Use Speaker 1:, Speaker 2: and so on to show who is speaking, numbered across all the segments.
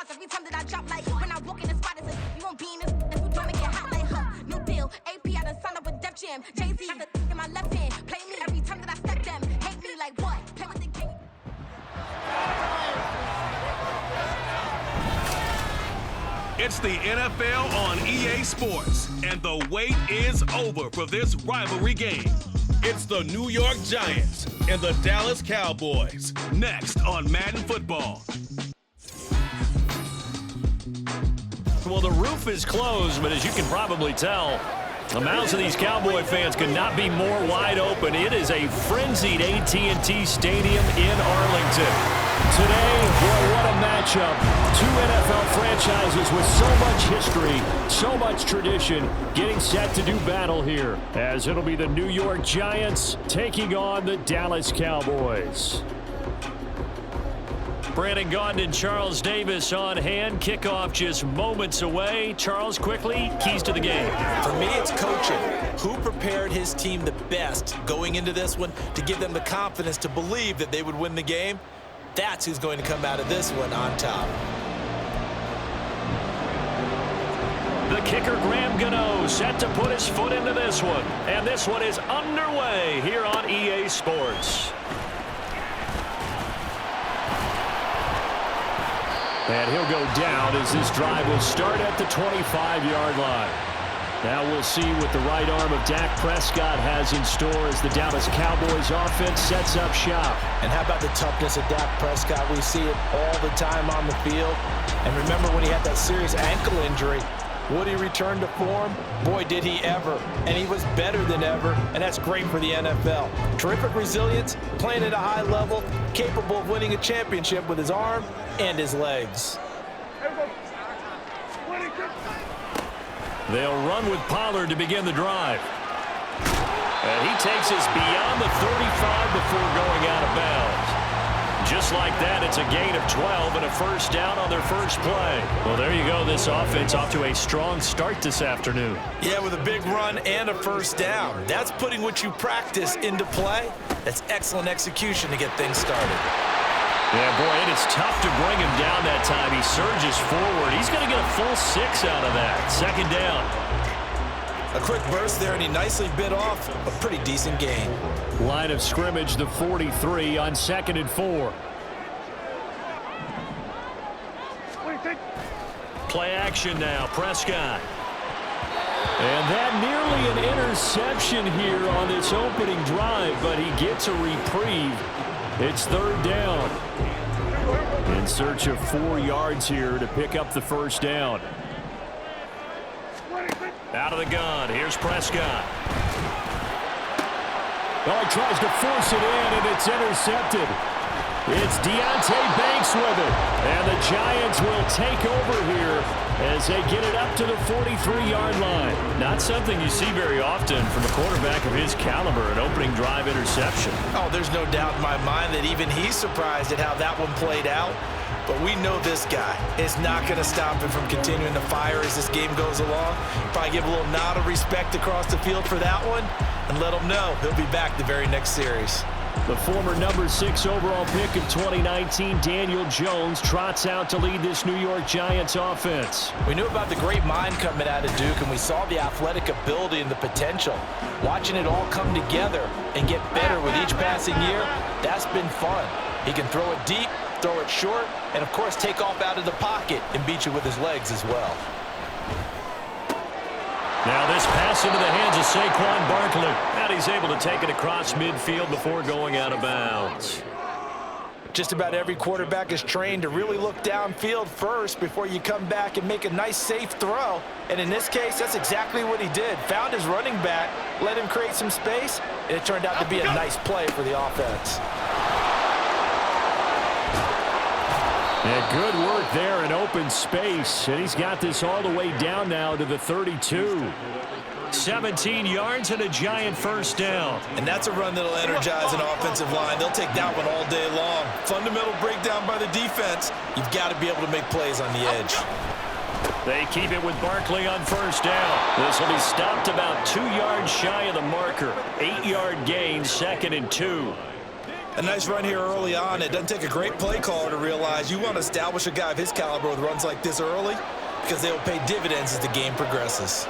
Speaker 1: cars every time that I drop. Like when I walk in the spot, it's you won't be in this. If you don't make it hot, like new deal. AP I done signed up with Def Jam. Jay-Z got the in my left hand. Play me every time that I step them. Hate me like what? Play with the game.
Speaker 2: It's the NFL on EA Sports, and the wait is over for this rivalry game. It's the New York Giants and the Dallas Cowboys. Next on Madden Football.
Speaker 3: Well, the roof is closed, but as you can probably tell, the mouths of these Cowboy fans could not be more wide open. It is a frenzied AT&T Stadium in Arlington. Today, boy, what a matchup. Two NFL franchises with so much history, so much tradition, getting set to do battle here, as it'll be the New York Giants taking on the Dallas Cowboys. Brandon Gaudin and Charles Davis on hand. Kickoff just moments away. Charles, quickly, keys to the game.
Speaker 4: For me, it's coaching. Who prepared his team the best going into this one to give them the confidence to believe that they would win the game? That's who's going to come out of this one on top.
Speaker 3: The kicker, Graham Gano, set to put his foot into this one. And this one is underway here on EA Sports. And he'll go down as this drive will start at the 25-yard line. Now we'll see what the right arm of Dak Prescott has in store as the Dallas Cowboys offense sets up shop.
Speaker 4: And how about the toughness of Dak Prescott? We see it all the time on the field. And remember when he had that serious ankle injury, would he return to form? Boy, did he ever. And he was better than ever, and that's great for the NFL. Terrific resilience, playing at a high level, capable of winning a championship with his arm and his legs.
Speaker 3: They'll run with Pollard to begin the drive. And he takes us beyond the 35 before going out of bounds. Just like that, it's a gain of 12 and a first down on their first play. Well, there you go. This offense off to a strong start this afternoon.
Speaker 4: Yeah, with a big run and a first down. That's putting what you practice into play. That's excellent execution to get things started.
Speaker 3: Yeah, boy, it is tough to bring him down that time. He surges forward. He's going to get a full 6 out of that. Second down.
Speaker 4: A quick burst there, and he nicely bit off a pretty decent gain.
Speaker 3: Line of scrimmage, the 43 on 2nd and 4. Play action now, Prescott. And that nearly an interception here on this opening drive, but he gets a reprieve. It's third down. In search of 4 yards here to pick up the first down. Out of the gun, here's Prescott. Oh, he tries to force it in, and it's intercepted. It's Deonte Banks with it. And the Giants will take over here as they get it up to the 43-yard line. Not something you see very often from a quarterback of his caliber, an opening drive interception.
Speaker 4: Oh, there's no doubt in my mind that even he's surprised at how that one played out. But we know this guy is not going to stop him from continuing to fire as this game goes along. Probably give a little nod of respect across the field for that one and let him know he'll be back the very next series.
Speaker 3: The former number 6 overall pick of 2019, Daniel Jones, trots out to lead this New York Giants offense.
Speaker 4: We knew about the great mind coming out of Duke, and we saw the athletic ability and the potential. Watching it all come together and get better with each passing year, that's been fun. He can throw it deep, throw it short, and of course take off out of the pocket and beat you with his legs as well.
Speaker 3: Now this pass into the hands of Saquon Barkley. And he's able to take it across midfield before going out of bounds.
Speaker 4: Just about every quarterback is trained to really look downfield first before you come back and make a nice, safe throw. And in this case, that's exactly what he did. Found his running back, let him create some space, and it turned out to be a nice play for the offense.
Speaker 3: Yeah, good work there in open space. And he's got this all the way down now to the 32. 17 yards and a Giant first down.
Speaker 4: And that's a run that'll energize an offensive line. They'll take that one all day long. Fundamental breakdown by the defense. You've got to be able to make plays on the edge.
Speaker 3: They keep it with Barkley on first down. This will be stopped about 2 yards shy of the marker. 8-yard gain, 2nd and 2.
Speaker 4: A nice run here early on. It doesn't take a great play caller to realize you want to establish a guy of his caliber with runs like this early because they will pay dividends as the game progresses.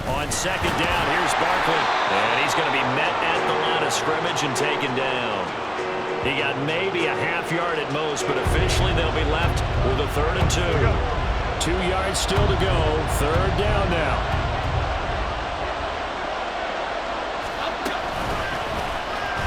Speaker 3: On second down, here's Barkley. And he's going to be met at the line of scrimmage and taken down. He got maybe a half yard at most, but officially they'll be left with a 3rd and 2. 2 yards still to go. 3rd down now.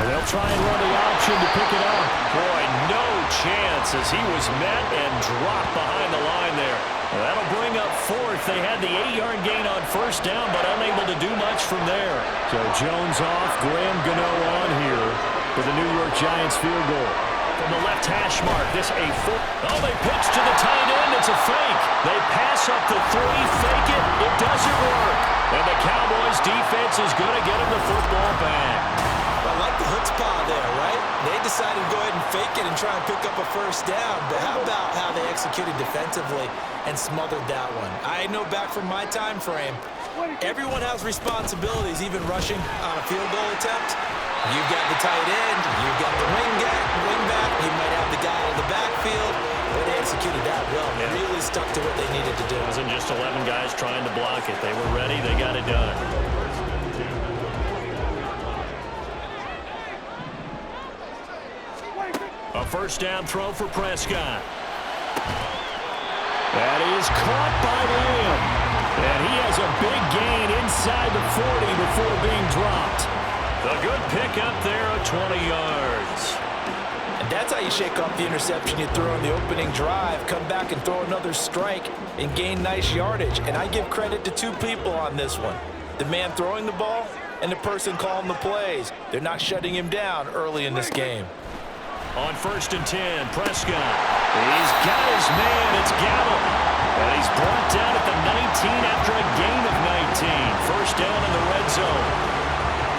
Speaker 3: They'll try and run the option to pick it up. Boy, no chance as he was met and dropped behind the line there. Well, that'll bring up 4th. They had the 8-yard gain on 1st down, but unable to do much from there. So Jones off, Graham Gano on here for the New York Giants field goal. From the left hash mark, this a 4. Oh, they pitch to the tight end. It's a fake. They pass up the 3, fake it. It doesn't work. And the Cowboys defense is going to get him the football back.
Speaker 4: I like the chutzpah there, right? They decided to go ahead and fake it and try and pick up a 1st down, but how about how they executed defensively and smothered that one? I know back from my time frame, everyone has responsibilities, even rushing on a field goal attempt. You've got the tight end, you've got the wing back, you might have the guy in the backfield, but they executed that well. They really stuck to what they needed to do.
Speaker 3: It wasn't just 11 guys trying to block it. They were ready, they got it done. A 1st down throw for Prescott. That is caught by Lamb. And he has a big gain inside the 40 before being dropped. A good pickup there at 20 yards.
Speaker 4: And that's how you shake off the interception you throw on the opening drive, come back and throw another strike and gain nice yardage. And I give credit to 2 people on this one. The man throwing the ball and the person calling the plays. They're not shutting him down early in this game.
Speaker 3: On 1st and 10, Prescott. He's got his man. It's Gallup. And he's brought down at the 19 after a gain of 19. 1st down in the red zone.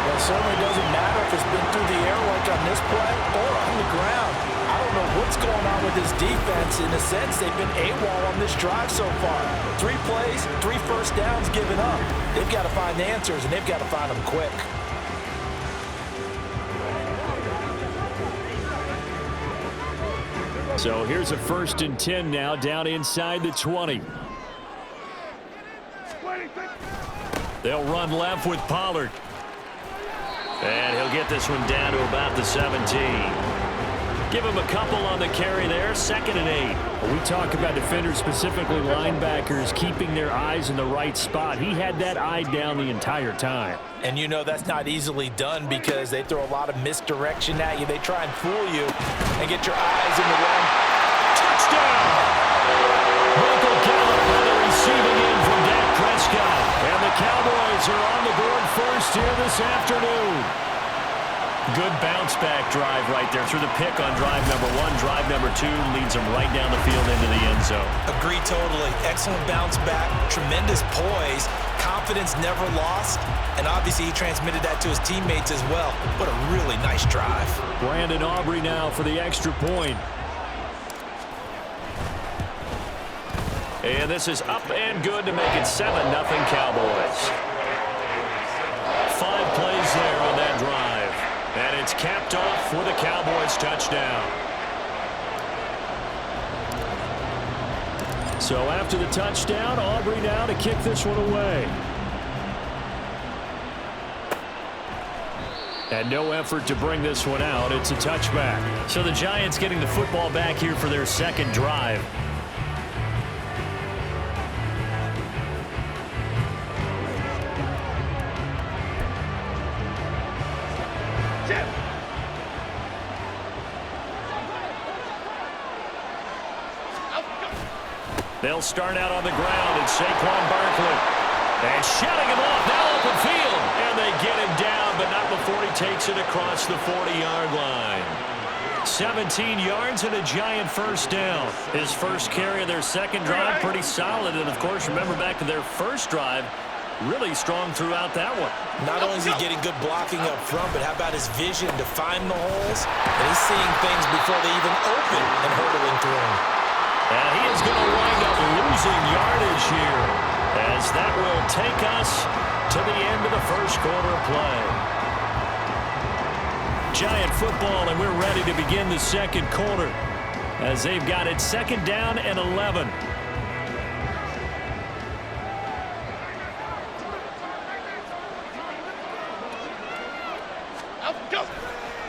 Speaker 4: Well, it certainly doesn't matter if it's been through the air like on this play or on the ground. I don't know what's going on with this defense. In a sense, they've been AWOL on this drive so far. 3 plays, 3 1st downs given up. They've got to find the answers, and they've got to find them quick.
Speaker 3: So here's a 1st and 10 now, down inside the 20. They'll run left with Pollard. And he'll get this one down to about the 17. Give him a couple on the carry there, 2nd and 8. We talk about defenders, specifically linebackers, keeping their eyes in the right spot. He had that eye down the entire time.
Speaker 4: And you know that's not easily done because they throw a lot of misdirection at you. They try and fool you and get your eyes in the wrong.
Speaker 3: Touchdown! Michael Gallup on the receiving end from Dak Prescott. And the Cowboys are on the board first here this afternoon. Good bounce-back drive right there through the pick on drive number 1. Drive number 2 leads them right down the field into the end zone.
Speaker 4: Agree totally. Excellent bounce back, tremendous poise, confidence never lost, and obviously he transmitted that to his teammates as well. What a really nice drive.
Speaker 3: Brandon Aubrey now for the extra point. And this is up and good to make it 7-0 Cowboys. 5 plays there on that drive. And it's capped off with a Cowboys touchdown. So after the touchdown, Aubrey now to kick this one away. And no effort to bring this one out. It's a touchback. So the Giants getting the football back here for their 2nd drive. They'll start out on the ground, and Saquon Barkley. And shutting him off now open field. And they get him down, but not before he takes it across the 40-yard line. 17 yards and a Giant 1st down. His first carry of their 2nd drive, pretty solid. And, of course, remember back to their 1st drive, really strong throughout that one.
Speaker 4: Not only is he getting good blocking up front, but how about his vision to find the holes? And he's seeing things before they even open and hurdling through them.
Speaker 3: And he is going to wind up losing yardage here, as that will take us to the end of the 1st quarter of play. Giant football, and we're ready to begin the second quarter as they've got it 2nd down and 11.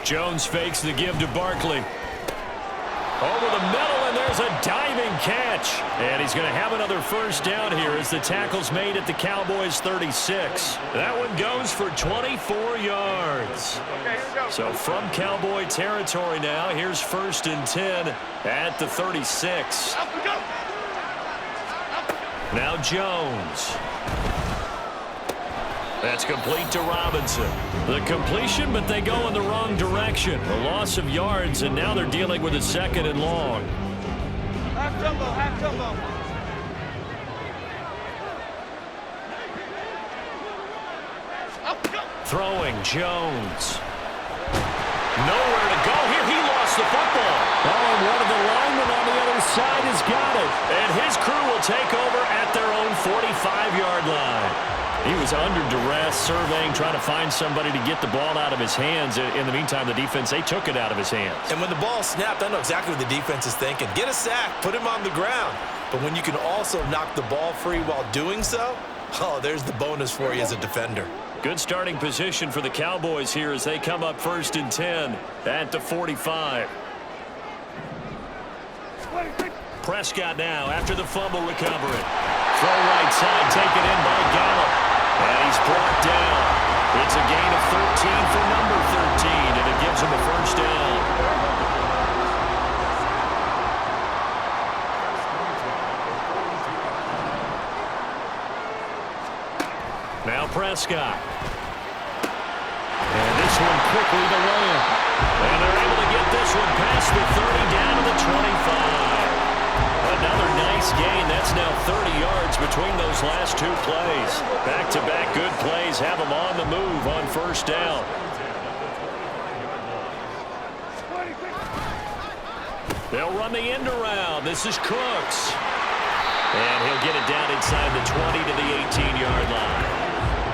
Speaker 3: Jones fakes the give to Barkley. Over the middle, and there's a diving catch. And he's going to have another first down here as the tackle's made at the Cowboys' 36. That one goes for 24 yards. So from Cowboy territory now, here's 1st and 10 at the 36. Now Jones. That's complete to Robinson. The completion, but they go in the wrong direction. A loss of yards, and now they're dealing with a 2nd and long.
Speaker 5: Half jumbo, half jumbo.
Speaker 3: Throwing Jones. Nowhere to go here. He lost the football. Oh, and one of the linemen on the other side has got it. And his crew will take over at their own 45-yard line. He was under duress, surveying, trying to find somebody to get the ball out of his hands. In the meantime, the defense, they took it out of his hands.
Speaker 4: And when the ball snapped, I know exactly what the defense is thinking. Get a sack, put him on the ground. But when you can also knock the ball free while doing so, oh, there's the bonus for you as a defender.
Speaker 3: Good starting position for the Cowboys here as they come up 1st and 10 at the 45. Prescott now after the fumble recovery. Throw right side, taken in by Gallup. And he's brought down. It's a gain of 13 for number 13, and it gives him a first down. Now Prescott. And this one quickly to Lamb. And they're able to get this one past the 30 down to the 25. Another nice gain. That's now 30 yards between those last 2 plays. Back-to-back good plays have them on the move on 1st down. They'll run the end around. This is Cooks. And he'll get it down inside the 20 to the 18-yard line.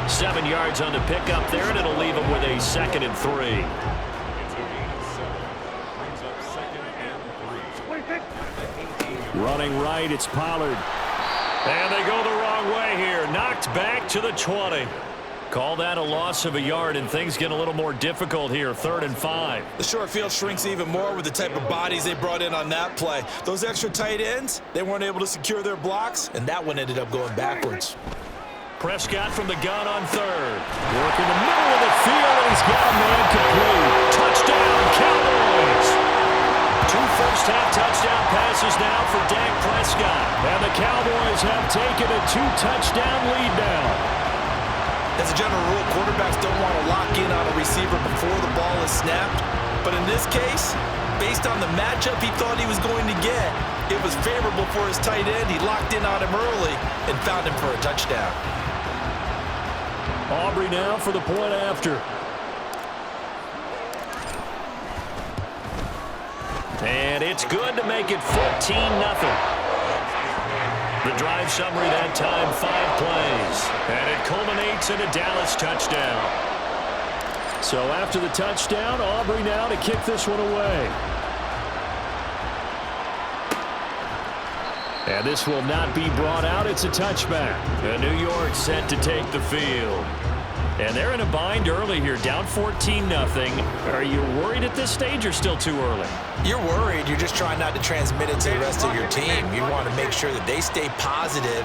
Speaker 3: 7 yards on the pickup there, and it'll leave him with a 2nd and 3. Running right, it's Pollard. And they go the wrong way here. Knocked back to the 20. Call that a loss of a yard, and things get a little more difficult here. 3rd and 5.
Speaker 4: The short field shrinks even more with the type of bodies they brought in on that play. Those extra tight ends, they weren't able to secure their blocks, and that one ended up going backwards.
Speaker 3: Prescott from the gun on 3rd. Work in the middle of the field, and he's got a man complete. Touchdown, Cowboys! 2 first-half touchdown passes now for Dak Prescott. And the Cowboys have taken a 2-touchdown lead now.
Speaker 4: As a general rule, quarterbacks don't want to lock in on a receiver before the ball is snapped. But in this case, based on the matchup he thought he was going to get, it was favorable for his tight end. He locked in on him early and found him for a touchdown.
Speaker 3: Aubrey now for the point after. And it's good to make it 14-0. The drive summary that time, 5 plays. And it culminates in a Dallas touchdown. So after the touchdown, Aubrey now to kick this one away. And this will not be brought out. It's a touchback. And New York set to take the field. And they're in a bind early here, down 14-0. Are you worried at this stage or still too early?
Speaker 4: You're worried. You're just trying not to transmit it to the rest of your team. You want to make sure that they stay positive.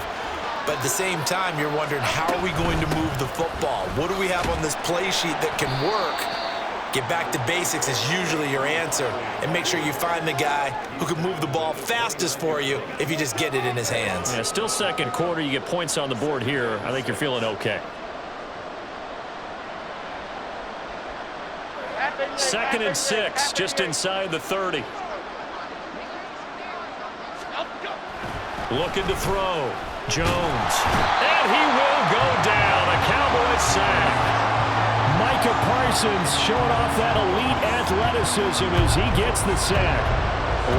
Speaker 4: But at the same time, you're wondering, how are we going to move the football? What do we have on this play sheet that can work? Get back to basics is usually your answer. And make sure you find the guy who can move the ball fastest for you if you just get it in his hands.
Speaker 3: Yeah, still second quarter. You get points on the board here. I think you're feeling okay. 2nd and 6, just inside the 30. Looking to throw. Jones. And he will go down. A Cowboys sack. Micah Parsons showing off that elite athleticism as he gets the sack.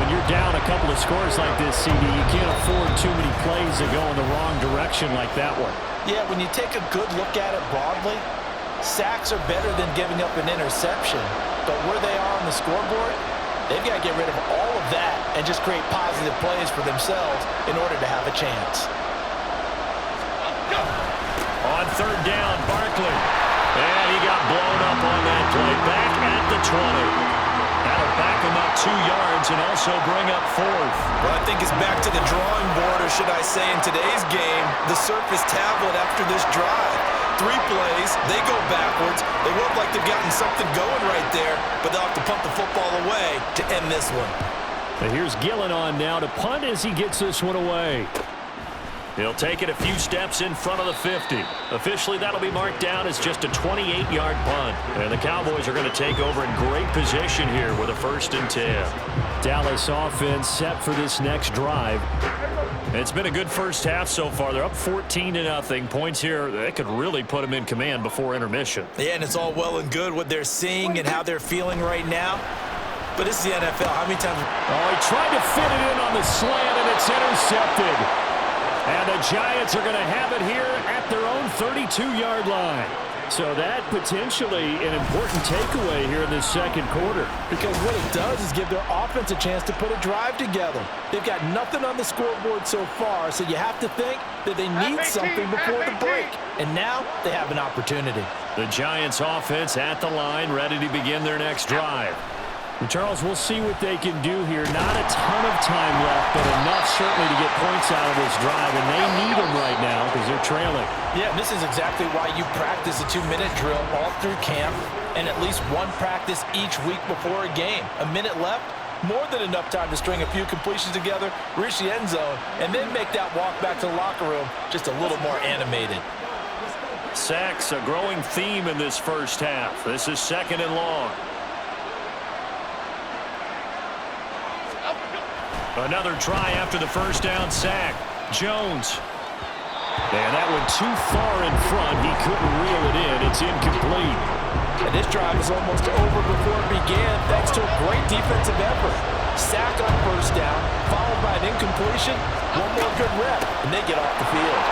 Speaker 3: When you're down a couple of scores like this, CD, you can't afford too many plays that go in the wrong direction like that one.
Speaker 4: Yeah, when you take a good look at it broadly, sacks are better than giving up an interception. but where they are on the scoreboard, they've got to get rid of all of that and just create positive plays for themselves in order to have a chance.
Speaker 3: On third down, Barkley. And he got blown up on that play. Back at the 20. That'll back him up 2 yards and also bring up 4th.
Speaker 4: Well, I think it's back to the drawing board, or should I say in today's game, the Surface tablet after this drive. 3 plays, they go backwards. They look like they've gotten something going right there, but they'll have to punt the football away to end this one.
Speaker 3: And here's Gillen on now to punt as he gets this one away. He'll take it a few steps in front of the 50. Officially, that'll be marked down as just a 28-yard punt. And the Cowboys are going to take over in great position here with a 1st and 10. Dallas offense set for this next drive. It's been a good first half so far. They're up 14-0. Points here, they could really put them in command before intermission.
Speaker 4: Yeah, and it's all well and good what they're seeing and how they're feeling right now. But this is the NFL. How many times?
Speaker 3: Oh, he tried to fit it in on the slant, and it's intercepted. And the Giants are going to have it here at their own 32-yard line. So that potentially an important takeaway here in this second quarter.
Speaker 4: Because what it does is give their offense a chance to put a drive together. They've got nothing on the scoreboard so far, so you have to think that they need something before the break. And now they have an opportunity.
Speaker 3: The Giants offense at the line, ready to begin their next drive. Charles, we'll see what they can do here. Not a ton of time left, but enough certainly to get points out of this drive, and they need them right now because they're trailing.
Speaker 4: Yeah, this is exactly why you practice a 2-minute drill all through camp and at least one practice each week before a game. A minute left, more than enough time to string a few completions together, reach the end zone, and then make that walk back to the locker room just a little more animated.
Speaker 3: Sacks, a growing theme in this first half. This is 2nd and long. Another try after the first down sack. Jones. And that went too far in front. He couldn't reel it in. It's incomplete.
Speaker 4: And this drive is almost over before it began thanks to a great defensive effort. Sack on first down, followed by an incompletion. One more good rep, and they get off the field.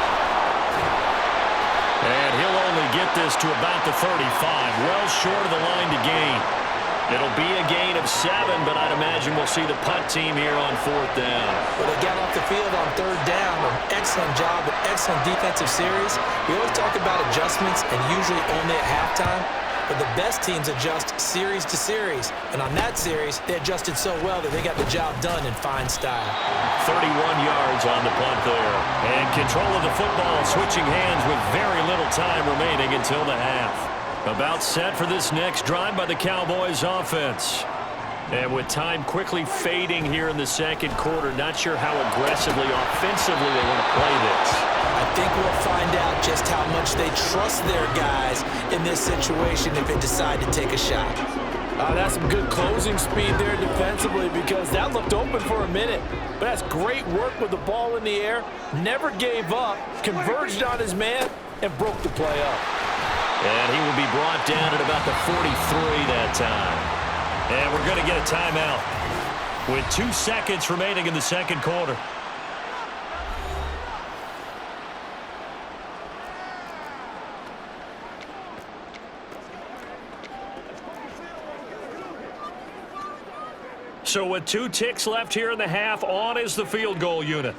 Speaker 3: And he'll only get this to about the 35. Well short of the line to gain. It'll be a gain of 7, but I'd imagine we'll see the punt team here on 4th down.
Speaker 4: Well, they got off the field on 3rd down. An excellent job, an excellent defensive series. We always talk about adjustments and usually only at halftime, but the best teams adjust series to series. And on that series, they adjusted so well that they got the job done in fine style.
Speaker 3: 31 yards on the punt there. And control of the football switching hands with very little time remaining until the half. About set for this next drive by the Cowboys offense. And with time quickly fading here in the second quarter, not sure how aggressively, offensively they want to play this.
Speaker 4: I think we'll find out just how much they trust their guys in this situation if they decide to take a shot. That's some good closing speed there defensively because that looked open for a minute. But that's great work with the ball in the air. Never gave up, converged on his man, and broke the play up.
Speaker 3: And he will be brought down at about the 43 that time. And we're going to get a timeout with 2 seconds remaining in the second quarter. So with 2 ticks left here in the half, on is the field goal unit.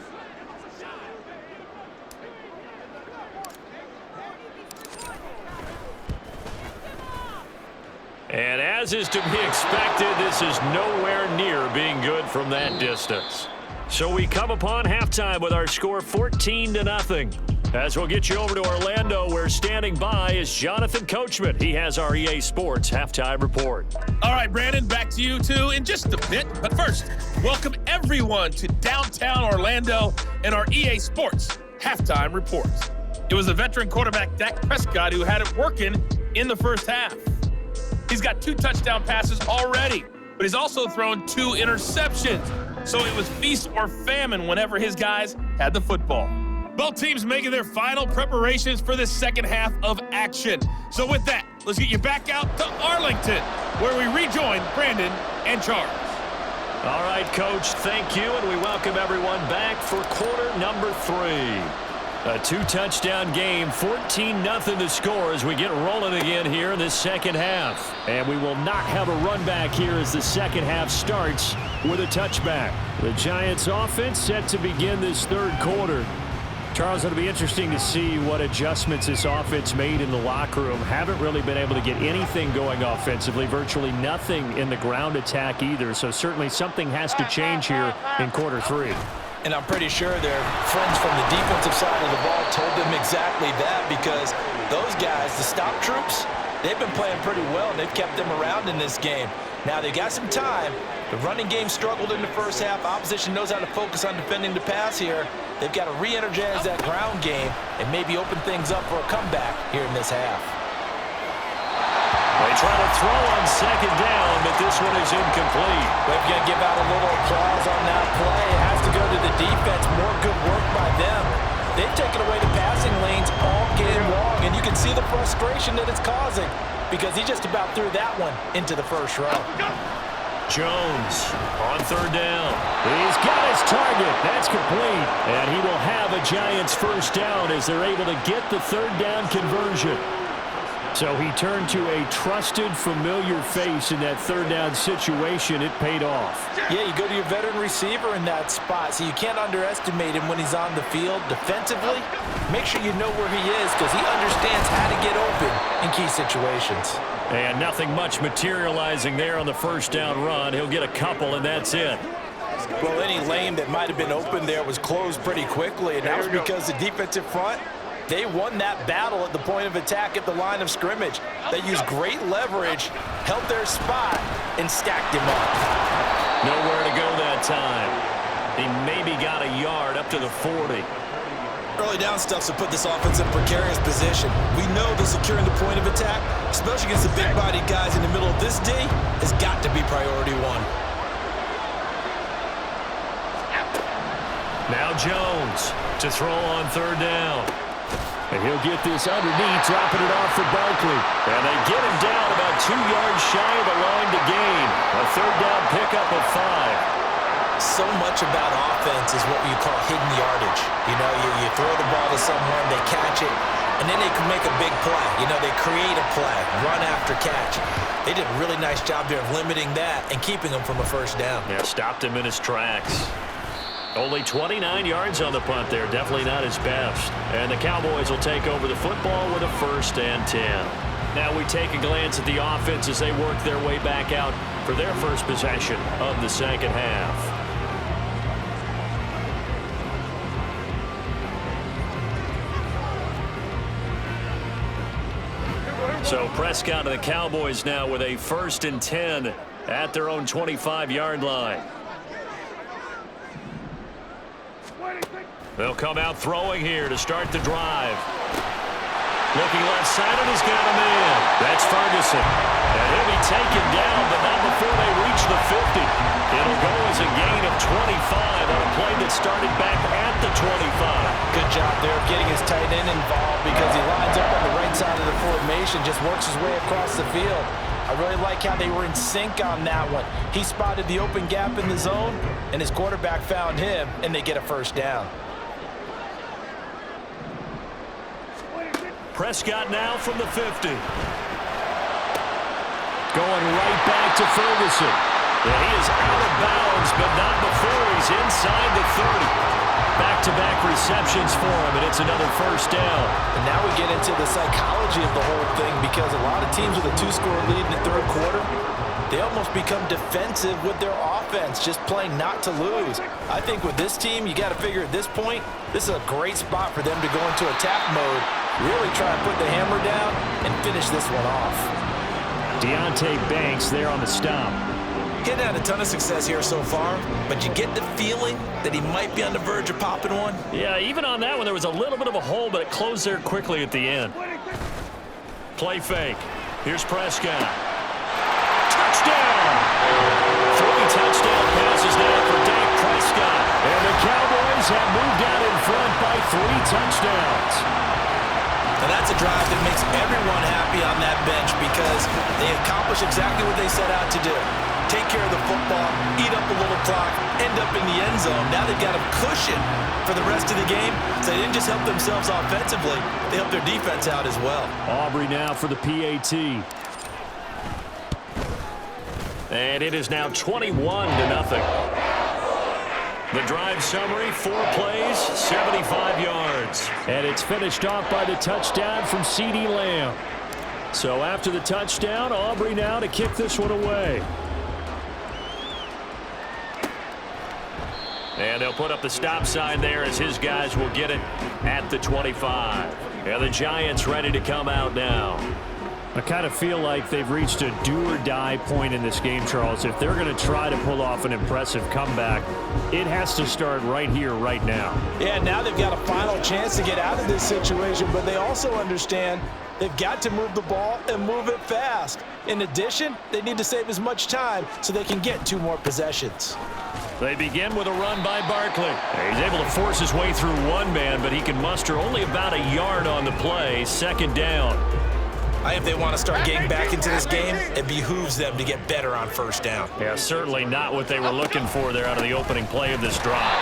Speaker 3: And as is to be expected, this is nowhere near being good from that distance. So we come upon halftime with our score 14-0. As we'll get you over to Orlando, where standing by is Jonathan Coachman. He has our EA Sports halftime report.
Speaker 2: All right, Brandon, back to you two in just a bit. But first, welcome everyone to downtown Orlando and our EA Sports halftime report. It was the veteran quarterback Dak Prescott who had it working in the first half. He's got 2 touchdown passes already, but he's also thrown 2 interceptions. So it was feast or famine whenever his guys had the football. Both teams making their final preparations for this second half of action. So with that, let's get you back out to Arlington, where we rejoin Brandon and Charles.
Speaker 3: All right, Coach, thank you, and we welcome everyone back for quarter number 3. A 2-touchdown game, 14-0 the score as we get rolling again here in this second half. And we will not have a run back here as the second half starts with a touchback. The Giants offense set to begin this third quarter. Charles, it'll be interesting to see what adjustments this offense made in the locker room. Haven't really been able to get anything going offensively, virtually nothing in the ground attack either. So certainly something has to change here in quarter three.
Speaker 4: And I'm pretty sure their friends from the defensive side of the ball told them exactly that, because those guys, the stop troops, they've been playing pretty well, and they've kept them around in this game. Now, they got some time. The running game struggled in the first half. Opposition knows how to focus on defending the pass here. They've got to re-energize that ground game and maybe open things up for a comeback here in this half.
Speaker 3: They try to throw on second down, but this one is incomplete.
Speaker 4: We've got to give out a little applause on that play. It has to go to the defense. More good work by them. They've taken away the passing lanes all game long, and you can see the frustration that it's causing, because he just about threw that one into the first row.
Speaker 3: Jones on third down. He's got his target. That's complete. And he will have a Giants first down as they're able to get the third down conversion. So he turned to a trusted, familiar face in that third down situation. It paid off.
Speaker 4: Yeah, you go to your veteran receiver in that spot, so you can't underestimate him when he's on the field defensively. Make sure you know where he is, because he understands how to get open in key situations.
Speaker 3: And nothing much materializing there on the first down run. He'll get a couple, and that's it.
Speaker 4: Well, any lane that might have been open there was closed pretty quickly, and that was because the defensive front, they won that battle at the point of attack at the line of scrimmage. They used great leverage, held their spot, and stacked him up.
Speaker 3: Nowhere to go that time. He maybe got a yard up to the 40.
Speaker 4: Early down stuffs will put this offense in a precarious position. We know that securing the point of attack, especially against the big-bodied guys in the middle of this D, has got to be priority one.
Speaker 3: Now Jones to throw on third down. And he'll get this underneath, dropping it off for Barkley. And they get him down about 2 yards shy of the line to gain. A third down pickup of 5.
Speaker 4: So much about offense is what you call hidden yardage. You know, you throw the ball to someone, they catch it, and then they can make a big play. You know, they create a play, run after catch. They did a really nice job there of limiting that and keeping him from a first down.
Speaker 3: Yeah, stopped him in his tracks. Only 29 yards on the punt there. Definitely not his best. And the Cowboys will take over the football with a 1st and 10. Now we take a glance at the offense as they work their way back out for their first possession of the second half. So Prescott and the Cowboys now with a 1st and 10 at their own 25-yard line. They'll come out throwing here to start the drive. Looking left side, and he's got him in. That's Ferguson. And he'll be taken down, but not before they reach the 50. It'll go as a gain of 25 on a play that started back at the 25.
Speaker 4: Good job there of getting his tight end involved, because he lines up on the right side of the formation, just works his way across the field. I really like how they were in sync on that one. He spotted the open gap in the zone, and his quarterback found him, and they get a first down.
Speaker 3: Prescott now from the 50. Going right back to Ferguson. And he is out of bounds, but not before he's inside the 30. Back-to-back receptions for him, and it's another first down.
Speaker 4: And now we get into the psychology of the whole thing, because a lot of teams with a 2-score lead in the third quarter, they almost become defensive with their offense, just playing not to lose. I think with this team, you got to figure at this point, this is a great spot for them to go into attack mode, really try and put the hammer down and finish this one off.
Speaker 3: Deontay Banks there on the stop.
Speaker 4: Getting had a ton of success here so far, but you get the feeling that he might be on the verge of popping one.
Speaker 3: Yeah, even on that one, there was a little bit of a hole, but it closed there quickly at the end. Play fake. Here's Prescott. Touchdown! 3 touchdown passes now for Dak Prescott. And the Cowboys have moved out in front by 3 touchdowns.
Speaker 4: And that's a drive that makes everyone happy on that bench, because they accomplish exactly what they set out to do. take care of the football, eat up a little clock, end up in the end zone. Now they've got a cushion for the rest of the game. So they didn't just help themselves offensively, they helped their defense out as well.
Speaker 3: Aubrey now for the PAT. And it is now 21-0. The drive summary, 4 plays, 75 yards. And it's finished off by the touchdown from CeeDee Lamb. So after the touchdown, Aubrey now to kick this one away. And they'll put up the stop sign there as his guys will get it at the 25. And the Giants ready to come out now. I kind of feel like they've reached a do-or-die point in this game, Charles. If they're going to try to pull off an impressive comeback, it has to start right here, right now.
Speaker 4: Yeah, now they've got a final chance to get out of this situation, but they also understand they've got to move the ball and move it fast. In addition, they need to save as much time so they can get 2 more possessions.
Speaker 3: They begin with a run by Barkley. He's able to force his way through one man, but he can muster only about a yard on the play. 2nd down.
Speaker 4: If they want to start getting back into this game, it behooves them to get better on 1st down.
Speaker 3: Yeah, certainly not what they were looking for there out of the opening play of this drive.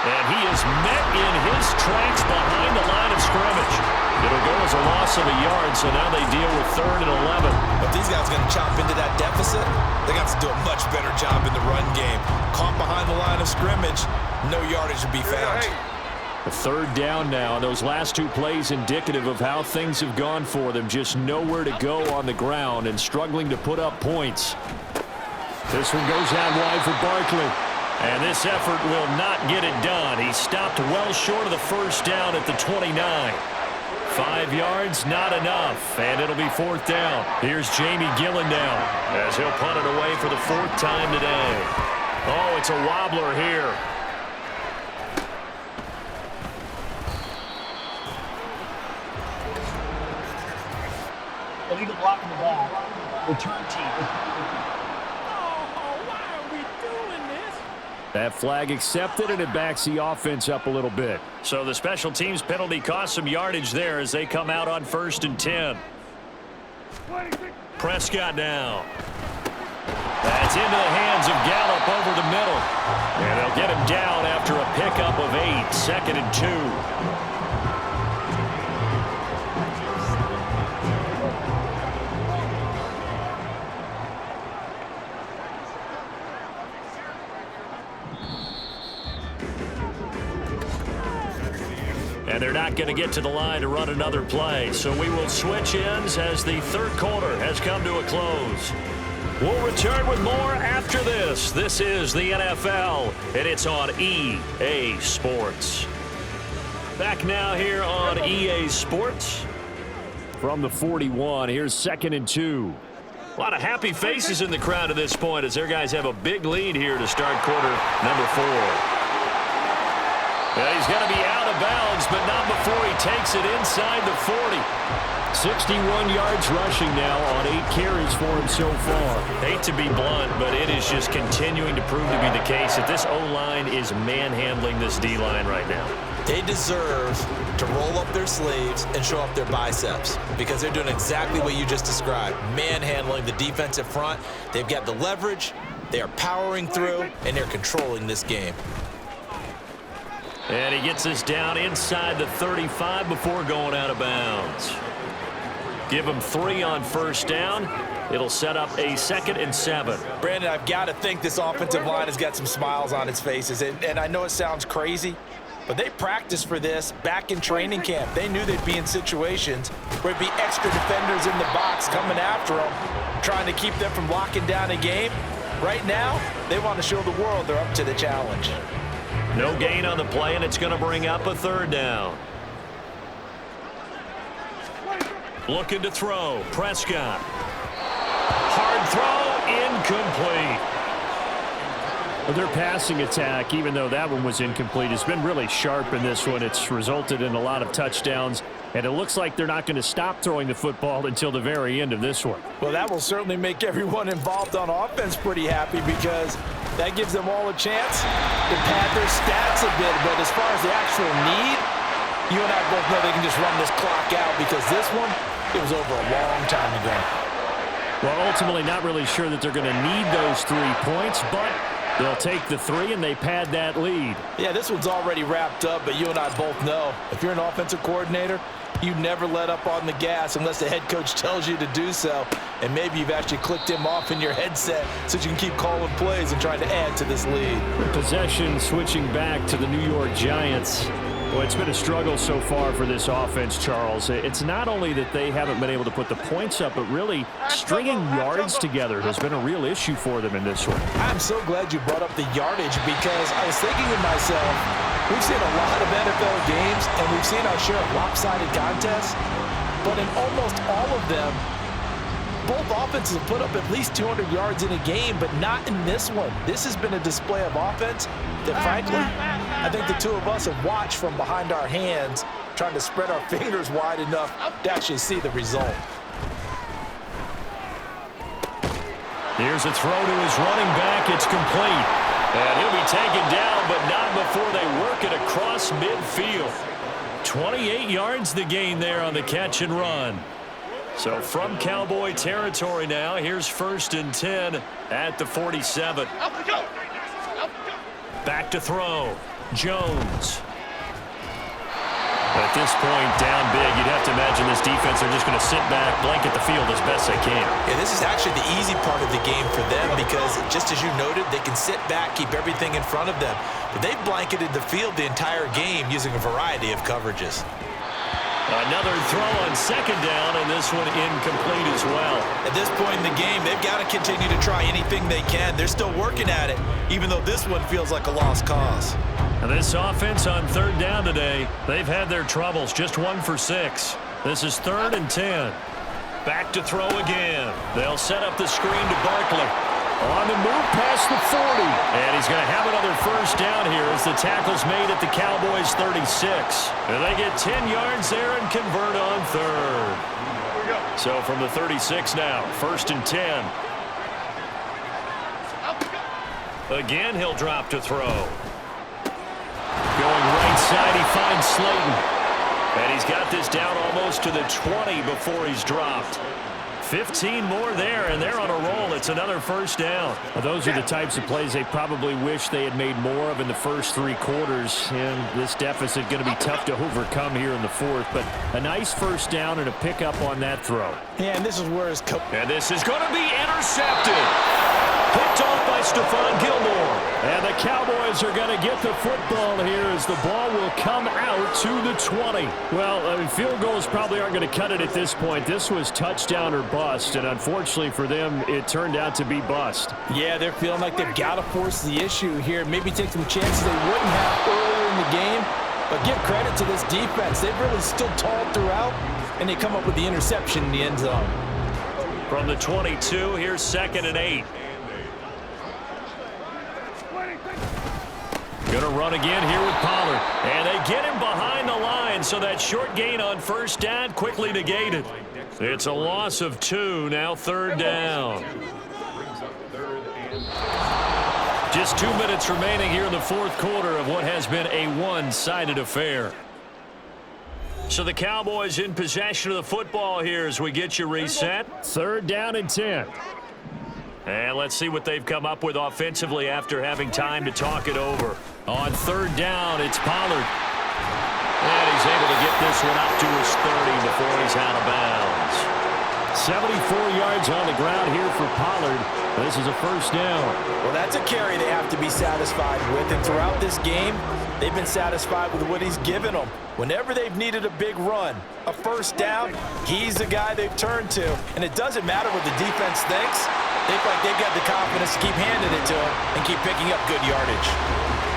Speaker 3: And he is met in his tracks behind the line of scrimmage. It'll go as a loss of a yard, so now they deal with 3rd and 11.
Speaker 4: But these guys are going to chop into that deficit. They got to do a much better job in the run game. Caught behind the line of scrimmage, no yardage to be found.
Speaker 3: A 3rd down now. Those last 2 plays indicative of how things have gone for them. Just nowhere to go on the ground and struggling to put up points. This one goes out wide for Barkley. And this effort will not get it done. He stopped well short of the 1st down at the 29. 5 yards, not enough. And it'll be 4th down. Here's Jamie Gillen now as he'll punt it away for the 4th time today. Oh, it's a wobbler here.
Speaker 6: Illegal block in the back. Return team.
Speaker 5: Why are we doing this?
Speaker 3: That flag accepted, and it backs the offense up a little bit. So the special teams penalty cost some yardage there as they come out on 1st and 10. Prescott now. That's into the hands of Gallup over the middle. And they'll get him down after a pickup of 8. 2nd and 2. And they're not going to get to the line to run another play. So we will switch ends as the 3rd quarter has come to a close. We'll return with more after this. This is the NFL, and it's on EA Sports. Back now here on EA Sports. From the 41, here's 2nd and 2. A lot of happy faces in the crowd at this point as their guys have a big lead here to start quarter number 4. Yeah, he's going to be out of bounds, but not before he takes it inside the 40. 61 yards rushing now on 8 carries for him so far. Hate to be blunt, but it is just continuing to prove to be the case that this O-line is manhandling this D-line right now.
Speaker 4: They deserve to roll up their sleeves and show up their biceps because they're doing exactly what you just described, manhandling the defensive front. They've got the leverage, they are powering through, and they're controlling this game.
Speaker 3: And he gets us down inside the 35 before going out of bounds. Give him 3 on 1st down. It'll set up a 2nd and 7.
Speaker 4: Brandon, I've got to think this offensive line has got some smiles on its faces. And I know it sounds crazy, but they practiced for this back in training camp. They knew they'd be in situations where it'd be extra defenders in the box coming after them, trying to keep them from locking down a game. Right now, they want to show the world they're up to the challenge.
Speaker 3: No gain on the play, and it's going to bring up a 3rd down. Looking to throw. Prescott. Hard throw. Incomplete. Well, their passing attack, even though that one was incomplete, has been really sharp in this one. It's resulted in a lot of touchdowns, and it looks like they're not going to stop throwing the football until the very end of this one.
Speaker 4: Well, that will certainly make everyone involved on offense pretty happy because that gives them all a chance to pad their stats a bit. But as far as the actual need, you and I both know they can just run this clock out because this one, it was over a long time ago.
Speaker 3: Well, ultimately not really sure that they're going to need those 3 points, but they'll take the 3 and they pad that lead.
Speaker 4: Yeah, this one's already wrapped up, but you and I both know if you're an offensive coordinator, you never let up on the gas unless the head coach tells you to do so. And maybe you've actually clicked him off in your headset so you can keep calling plays and trying to add to this lead.
Speaker 3: Possession switching back to the New York Giants. Well, it's been a struggle so far for this offense, Charles. It's not only that they haven't been able to put the points up, but really stringing yards together has been a real issue for them in this one.
Speaker 4: I'm so glad you brought up the yardage because I was thinking to myself, we've seen a lot of NFL games and we've seen our share of lopsided contests, but in almost all of them, both offenses have put up at least 200 yards in a game, but not in this one. This has been a display of offense that, frankly, I think the two of us have watched from behind our hands, trying to spread our fingers wide enough to actually see the result.
Speaker 3: Here's a throw to his running back. It's complete. And he'll be taken down, but not before they work it across midfield. 28 yards the gain there on the catch and run. So from Cowboy territory now, here's 1st and 10 at the 47. Back to throw. Jones. At this point, down big, you'd have to imagine this defense are just going to sit back, blanket the field as best they can.
Speaker 4: Yeah, this is actually the easy part of the game for them because, just as you noted, they can sit back, keep everything in front of them. But they've blanketed the field the entire game using a variety of coverages.
Speaker 3: Another throw on 2nd down, and this one incomplete as well.
Speaker 4: At this point in the game, they've got to continue to try anything they can. They're still working at it, even though this one feels like a lost cause.
Speaker 3: And this offense on 3rd down today, they've had their troubles, just 1 for 6. This is 3rd and 10. Back to throw again. They'll set up the screen to Barkley. On the move past the 40. And he's going to have another 1st down here as the tackle's made at the Cowboys 36. And they get 10 yards there and convert on 3rd. So from the 36 now, 1st and 10. Again, he'll drop to throw. Going right side, he finds Slayton. And he's got this down almost to the 20 before he's dropped. 15 more there, and they're on a roll. It's another 1st down. Well, those are the types of plays they probably wish they had made more of in the first 3 quarters. And this deficit going to be tough to overcome here in the 4th. But a nice 1st down and a pickup on that throw.
Speaker 4: Yeah, and this is where his
Speaker 3: and this is going to be intercepted. Picked off by Stephon Gilmore. And the Cowboys are going to get the football here as the ball will come out to the 20. Well, field goals probably aren't going to cut it at this point. This was touchdown or bust, and unfortunately for them, it turned out to be bust.
Speaker 4: Yeah, they're feeling like they've got to force the issue here. Maybe take some chances they wouldn't have earlier in the game. But give credit to this defense. They've really stood tall throughout, and they come up with the interception in the end zone.
Speaker 3: From the 22, here's 2nd and 8. Going to run again here with Pollard. And they get him behind the line, so that short gain on 1st down quickly negated. It's a loss of 2, now 3rd down. Just 2 minutes remaining here in the 4th quarter of what has been a one-sided affair. So the Cowboys in possession of the football here as we get you reset. 3rd down and 10. And let's see what they've come up with offensively after having time to talk it over. On 3rd down, it's Pollard. And he's able to get this one up to his 30 before he's out of bounds. 74 yards on the ground here for Pollard. This is a 1st down.
Speaker 4: Well, that's a carry they have to be satisfied with. And throughout this game, they've been satisfied with what he's given them. Whenever they've needed a big run, a 1st down, he's the guy they've turned to. And it doesn't matter what the defense thinks. They feel like they've got the confidence to keep handing it to him and keep picking up good yardage.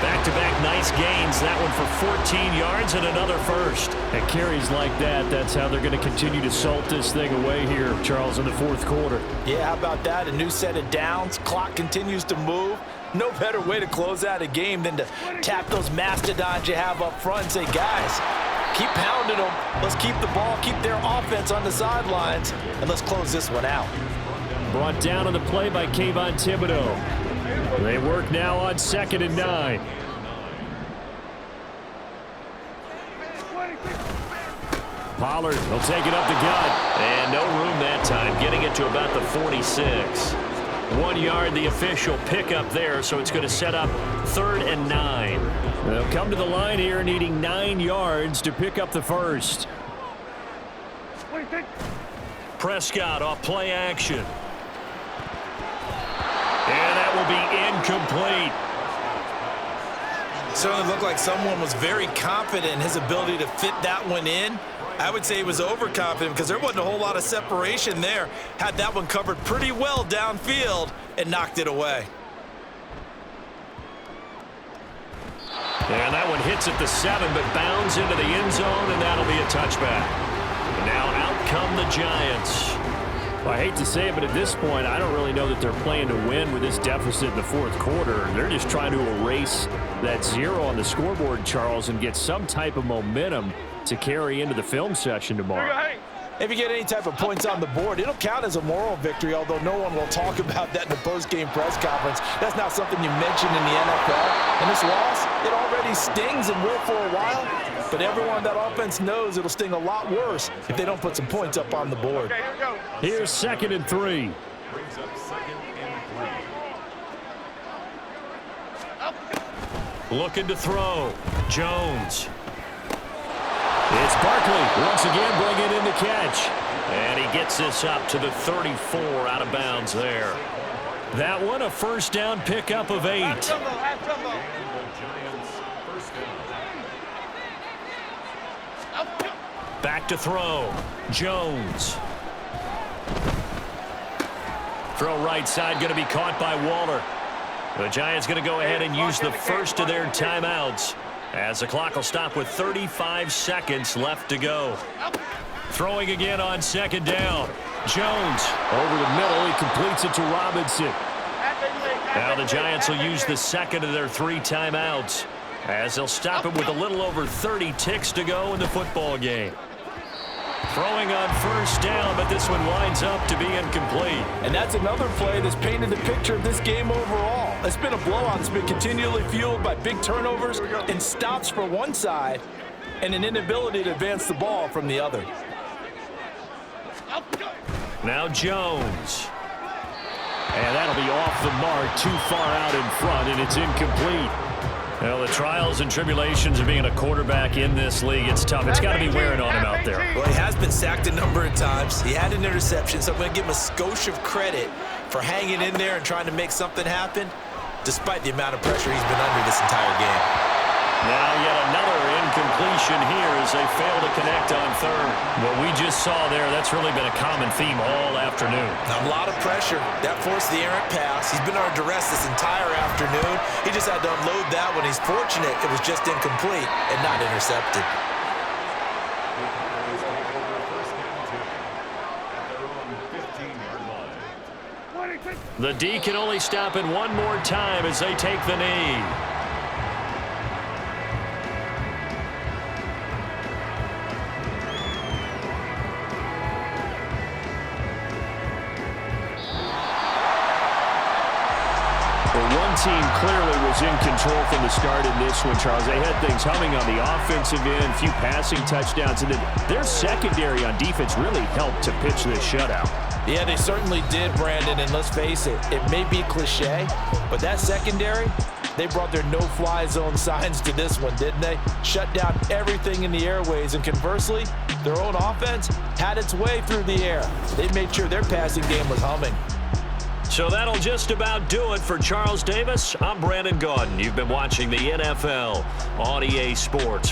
Speaker 3: Back-to-back nice gains. That one for 14 yards and another 1st. And carries like that, that's how they're going to continue to salt this thing away here, Charles, in the 4th quarter.
Speaker 4: Yeah, how about that? A new set of downs. Clock continues to move. No better way to close out a game than to tap those mastodons you have up front and say, guys, keep pounding them. Let's keep the ball, keep their offense on the sidelines, and let's close this one out.
Speaker 3: Brought down on the play by Kayvon Thibodeau. They work now on 2nd and 9. Pollard will take it up the gut. And no room that time, getting it to about the 46. 1 yard, the official pickup there, so it's going to set up 3rd and 9. They'll come to the line here needing 9 yards to pick up the first. Prescott off play action. And that will be incomplete.
Speaker 4: Certainly looked like someone was very confident in his ability to fit that one in. I would say he was overconfident because there wasn't a whole lot of separation there. Had that one covered pretty well downfield and knocked it away.
Speaker 3: And that one hits at the 7, but bounds into the end zone, and that'll be a touchback. Now out come the Giants. Well, I hate to say it, but at this point, I don't really know that they're playing to win with this deficit in the 4th quarter. They're just trying to erase that 0 on the scoreboard, Charles, and get some type of momentum to carry into the film session tomorrow.
Speaker 4: If you get any type of points on the board, it'll count as a moral victory, although no one will talk about that in the post-game press conference. That's not something you mention in the NFL. And this loss, it already stings and will for a while, but everyone on that offense knows it'll sting a lot worse if they don't put some points up on the board.
Speaker 3: Here's 2nd and 3. Looking to throw. Jones. It's Barkley once again bringing in the catch. And he gets this up to the 34 out of bounds there. That one a first down pickup of 8. Back to throw. Jones. Throw right side going to be caught by Waller. The Giants going to go ahead and use the first of their timeouts, as the clock will stop with 35 seconds left to go. Throwing again on 2nd down. Jones over the middle. He completes it to Robinson. Now the Giants will use the 2nd of their 3 timeouts, as they'll stop it with a little over 30 ticks to go in the football game. Throwing on 1st down, but this one winds up to be incomplete.
Speaker 4: And that's another play that's painted the picture of this game overall. It's been a blowout. It's been continually fueled by big turnovers and stops for one side and an inability to advance the ball from the other.
Speaker 3: Now Jones. And that'll be off the mark, too far out in front, and it's incomplete. Well, the trials and tribulations of being a quarterback in this league, it's tough. It's got to be wearing on him out there.
Speaker 4: Well, he has been sacked a number of times. He had an interception, so I'm going to give him a skosh of credit for hanging in there and trying to make something happen, despite the amount of pressure he's been under this entire game.
Speaker 3: Now yet another incompletion here as they fail to connect on 3rd. What we just saw there, that's really been a common theme all afternoon.
Speaker 4: A lot of pressure. That forced the errant pass. He's been under duress this entire afternoon. He just had to unload that one. He's fortunate it was just incomplete and not intercepted.
Speaker 3: The D can only stop it one more time as they take the knee. Team clearly was in control from the start in this one, Charles. They had things humming on the offensive end, a few passing touchdowns, and then their secondary on defense really helped to pitch this shutout.
Speaker 4: Yeah, they certainly did, Brandon, and let's face it, it may be cliche, but that secondary, they brought their no-fly zone signs to this one, didn't they? Shut down everything in the airways, and conversely, their own offense had its way through the air. They made sure their passing game was humming.
Speaker 3: So that'll just about do it for Charles Davis. I'm Brandon Gaudin. You've been watching the NFL on EA Sports.